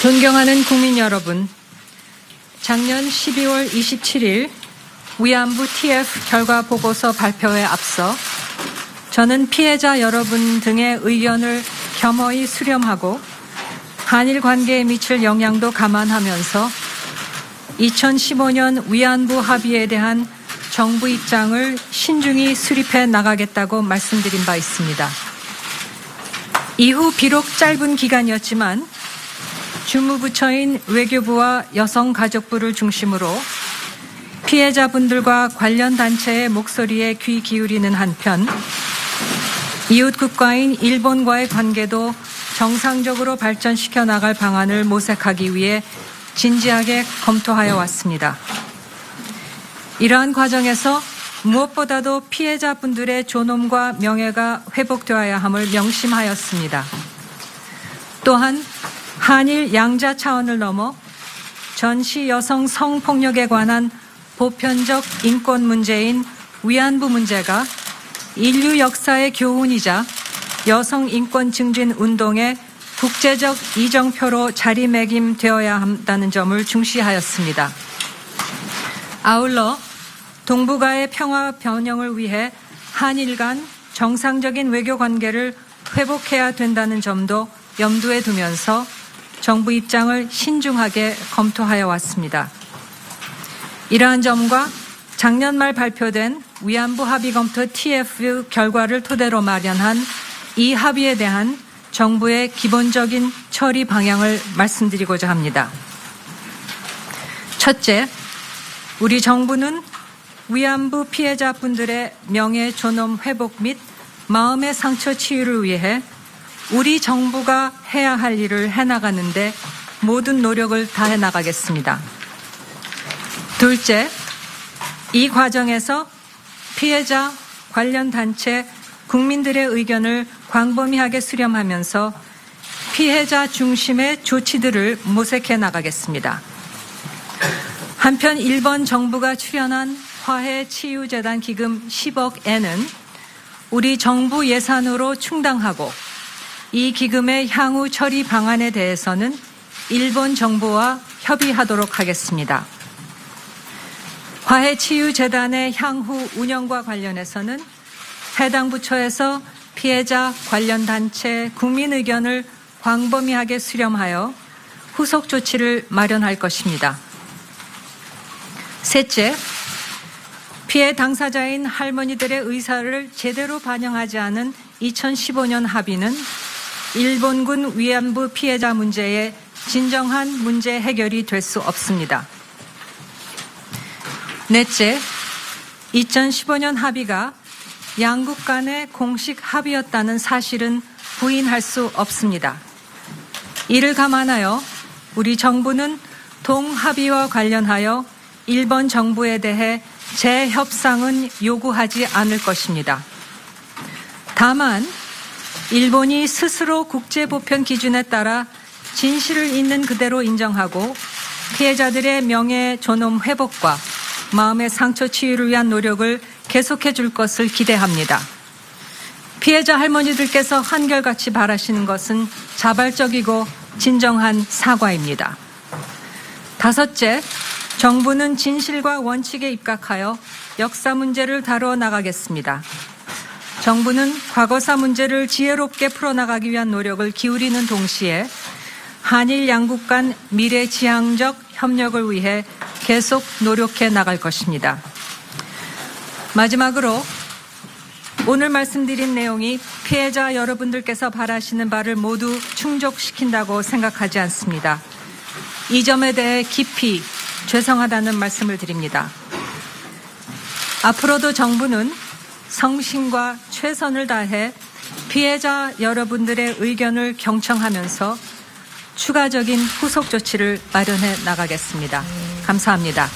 존경하는 국민 여러분, 작년 12월 27일 위안부 TF 결과 보고서 발표에 앞서 저는 피해자 여러분 등의 의견을 겸허히 수렴하고 한일 관계에 미칠 영향도 감안하면서 2015년 위안부 합의에 대한 정부 입장을 신중히 수립해 나가겠다고 말씀드린 바 있습니다. 이후 비록 짧은 기간이었지만 주무부처인 외교부와 여성가족부를 중심으로 피해자분들과 관련 단체의 목소리에 귀 기울이는 한편 이웃 국가인 일본과의 관계도 정상적으로 발전시켜 나갈 방안을 모색하기 위해 진지하게 검토하여 왔습니다. 이러한 과정에서 무엇보다도 피해자분들의 존엄과 명예가 회복되어야 함을 명심하였습니다. 또한 한일 양자 차원을 넘어 전시 여성 성폭력에 관한 보편적 인권 문제인 위안부 문제가 인류 역사의 교훈이자 여성 인권 증진 운동의 국제적 이정표로 자리매김되어야 한다는 점을 중시하였습니다. 아울러 동북아의 평화 번영을 위해 한일 간 정상적인 외교 관계를 회복해야 된다는 점도 염두에 두면서 정부 입장을 신중하게 검토하여 왔습니다. 이러한 점과 작년 말 발표된 위안부 합의 검토 TF 결과를 토대로 마련한 이 합의에 대한 정부의 기본적인 처리 방향을 말씀드리고자 합니다. 첫째, 우리 정부는 위안부 피해자분들의 명예 존엄 회복 및 마음의 상처 치유를 위해 우리 정부가 해야 할 일을 해나가는데 모든 노력을 다해 나가겠습니다. 둘째, 이 과정에서 피해자, 관련 단체, 국민들의 의견을 광범위하게 수렴하면서 피해자 중심의 조치들을 모색해 나가겠습니다. 한편 일본 정부가 출연한 화해치유재단 기금 10억엔은 우리 정부 예산으로 충당하고 이 기금의 향후 처리 방안에 대해서는 일본 정부와 협의하도록 하겠습니다. 화해치유재단의 향후 운영과 관련해서는 해당 부처에서 피해자, 관련 단체, 국민 의견을 광범위하게 수렴하여 후속 조치를 마련할 것입니다. 셋째, 피해 당사자인 할머니들의 의사를 제대로 반영하지 않은 2015년 합의는 일본군 위안부 피해자 문제의 진정한 문제 해결이 될 수 없습니다. 넷째, 2015년 합의가 양국 간의 공식 합의였다는 사실은 부인할 수 없습니다. 이를 감안하여 우리 정부는 동합의와 관련하여 일본 정부에 대해 재협상은 요구하지 않을 것입니다. 다만 일본이 스스로 국제보편 기준에 따라 진실을 있는 그대로 인정하고 피해자들의 명예 존엄 회복과 마음의 상처 치유를 위한 노력을 계속해 줄 것을 기대합니다. 피해자 할머니들께서 한결같이 바라시는 것은 자발적이고 진정한 사과입니다. 다섯째, 정부는 진실과 원칙에 입각하여 역사 문제를 다루어 나가겠습니다. 정부는 과거사 문제를 지혜롭게 풀어나가기 위한 노력을 기울이는 동시에 한일 양국 간 미래지향적 협력을 위해 계속 노력해 나갈 것입니다. 마지막으로 오늘 말씀드린 내용이 피해자 여러분들께서 바라시는 바를 모두 충족시킨다고 생각하지 않습니다. 이 점에 대해 깊이 죄송하다는 말씀을 드립니다. 앞으로도 정부는 성심과 최선을 다해 피해자 여러분들의 의견을 경청하면서 추가적인 후속 조치를 마련해 나가겠습니다. 감사합니다.